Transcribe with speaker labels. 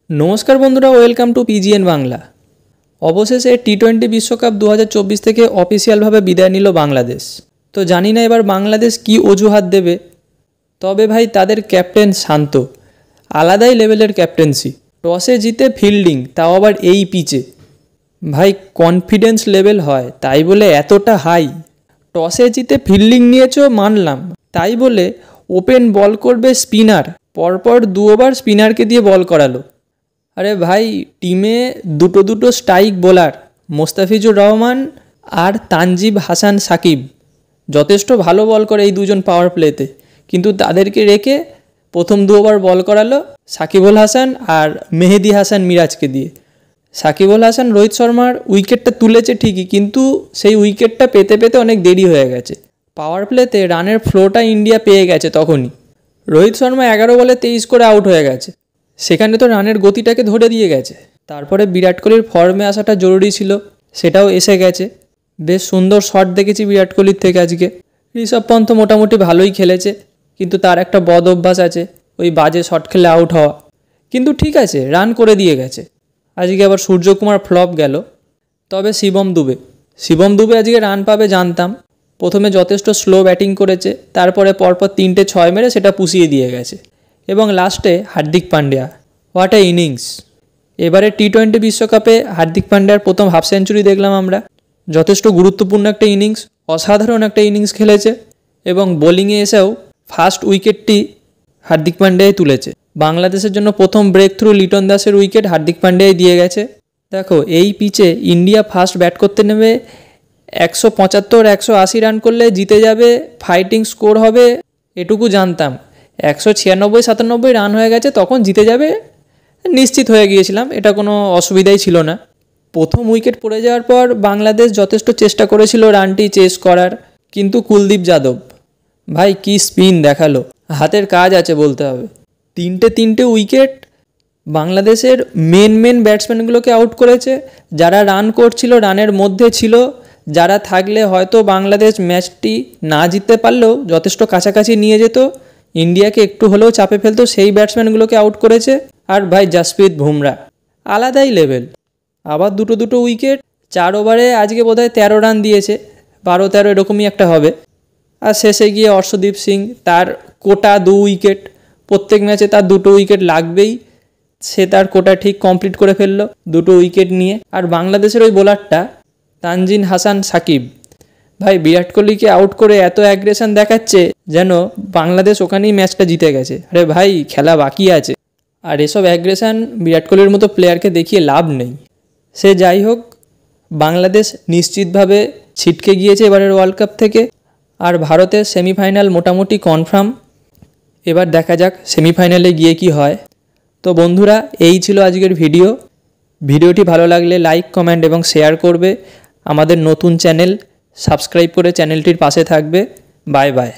Speaker 1: नमस्कार बंधुरा welcome to PGN Bangla. अवशेषे टी20 विश्वकप 2024 থেকে অফিসিয়ালভাবে বিদায় নিল বাংলাদেশ। তো জানি না এবার বাংলাদেশ কি অজুহাত দেবে, তবে ভাই তাদের ক্যাপ্টেন শান্ত, আলাদাই লেভেলের ক্যাপ্টেন্সি। টসে জিতে ফিল্ডিং, তাও আবার এই পিচে। ভাই কনফিডেন্স লেভেল হয় তাই বলে এতটা হাই। টসে জিতে ফিল্ডিং নিয়েছো মানলাম, তাই বলে ওপেন বল করবে স্পিনার, পরপর 2 ওভার স্পিনারকে দিয়ে বল করালো। আরে ভাই টিমে দুটো স্ট্রাইক বোলার মোস্তাফিজুর রহমান আর তানজিব হাসান সাকিব যথেষ্ট ভালো বল করে এই দুজন পাওয়ার প্লেতে, কিন্তু তাদেরকে রেখে প্রথম 2 ওভার বল করালো সাকিবুল হাসান আর মেহেদি হাসান মিরাজকে দিয়ে। সাকিবুল হাসান রোহিত শর্মার উইকেটটা তুলেছে ঠিকই, কিন্তু সেই উইকেটটা পেতে পেতে অনেক দেরি হয়ে গেছে। পাওয়ার প্লেতে রানের ফ্লোটা ইন্ডিয়া পেয়ে গেছে তখনই। রোহিত শর্মা 11 বলে 23 করে আউট হয়ে গেছে, সেখানে তো রানের গতিটাকে ধরে দিয়ে গেছে। তারপরে বিরাট কোহলির ফর্মে আসাটা জরুরি ছিল, সেটাও এসে গেছে। বেশ সুন্দর শট দেখেছি বিরাট কোহলির থেকে আজকে। ঋষভ পন্থ মোটামুটি ভালোই খেলেছে, কিন্তু তার একটা বদ অভ্যাস আছে, ওই বাজে শট খেলে আউট হওয়া। কিন্তু ঠিক আছে, রান করে দিয়ে গেছে। আজকে আবার সূর্যকুমার ফ্লপ গেল। তবে শিবম দুবে আজকে রান পাবে জানতাম। প্রথমে যথেষ্ট স্লো ব্যাটিং করেছে, তারপরে পরপর 3টে 6 মেরে সেটা পুষিয়ে দিয়ে গেছে। এবং লাস্টে Hardik Pandya, what a innings! এবারে টি20 বিশ্বকাপে হার্দিক পান্ডিয়ার প্রথম হাফ সেঞ্চুরি দেখলাম আমরা। যথেষ্ট গুরুত্বপূর্ণ একটা ইনিংস, অসাধারণ একটা ইনিংস খেলেছে। এবং বোলিংয়ে এসেও ফার্স্ট উইকেটটি হার্দিক পান্ডিয়াই তুলেছে। বাংলাদেশের জন্য প্রথম ব্রেক থ্রু লিটন দাসের উইকেট হার্দিক পান্ডিয়াই দিয়ে গেছে। দেখো এই পিচে ইন্ডিয়া ফার্স্ট ব্যাট করতে নেমে 175-180 রান করলে জিতে যাবে, ফাইটিং স্কোর হবে, এটুকু জানতাম। 196-97 রান হয়ে গেছে, তখন জিতে যাবে নিশ্চিত হয়ে গিয়েছিলাম, এটা কোনো অসুবিধাই ছিল না। প্রথম উইকেট পড়ে যাওয়ার পর বাংলাদেশ যথেষ্ট চেষ্টা করেছিল রানটি চেস করার, কিন্তু কুলদীপ যাদব ভাই কি স্পিন দেখালো, হাতের কাজ আছে বলতে হবে। 3টে উইকেট বাংলাদেশের মেন ব্যাটসম্যানগুলোকে আউট করেছে। যারা রান করছিল রানের মধ্যে ছিল, যারা থাকলে হয়তো বাংলাদেশ ম্যাচটি না জিততে পারলেও যথেষ্ট কাছাকাছি নিয়ে যেত, ইন্ডিয়াকে একটু হলেও চাপে ফেলতো, সেই ব্যাটসম্যানগুলোকে আউট করেছে। আর ভাই জাসপ্রীত বুমরা আলাদাই লেভেল, আবার দুটো উইকেট। 4 ওভারে আজকে বোধহয় 13 রান দিয়েছে, 12-13 এরকমই একটা হবে। আর শেষে গিয়ে অর্শদীপ সিং, তার কোটা 2 উইকেট, প্রত্যেক ম্যাচে তার 2টো উইকেট লাগবেই, সে তার কোটা ঠিক কমপ্লিট করে ফেললো 2টো উইকেট নিয়ে। আর বাংলাদেশের ওই বোলারটা তানজিন হাসান সাকিব, ভাই বিরাট কোহলিকে আউট করে এত অ্যাগ্রেশন দেখাচ্ছে যেন বাংলাদেশ ওখানেই ম্যাচটা জিতে গেছে। আরে ভাই খেলা বাকি আছে, আর এসব অ্যাগ্রেশন বিরাট কোহলির মতো প্লেয়ারকে দেখিয়ে লাভ নেই। সে যাই হোক, বাংলাদেশ নিশ্চিতভাবে ছিটকে গিয়েছে এবারের ওয়ার্ল্ড কাপ থেকে। আর ভারতের সেমিফাইনাল মোটামুটি কনফার্ম। এবার দেখা যাক সেমিফাইনালে গিয়ে কি হয়। তো বন্ধুরা, এই ছিল আজকের ভিডিওটি ভালো লাগলে লাইক, কমেন্ট এবং শেয়ার করবে। আমাদের নতুন চ্যানেল সাবস্ক্রাইব করে চ্যানেলটির পাশে থাকবে। Bye bye.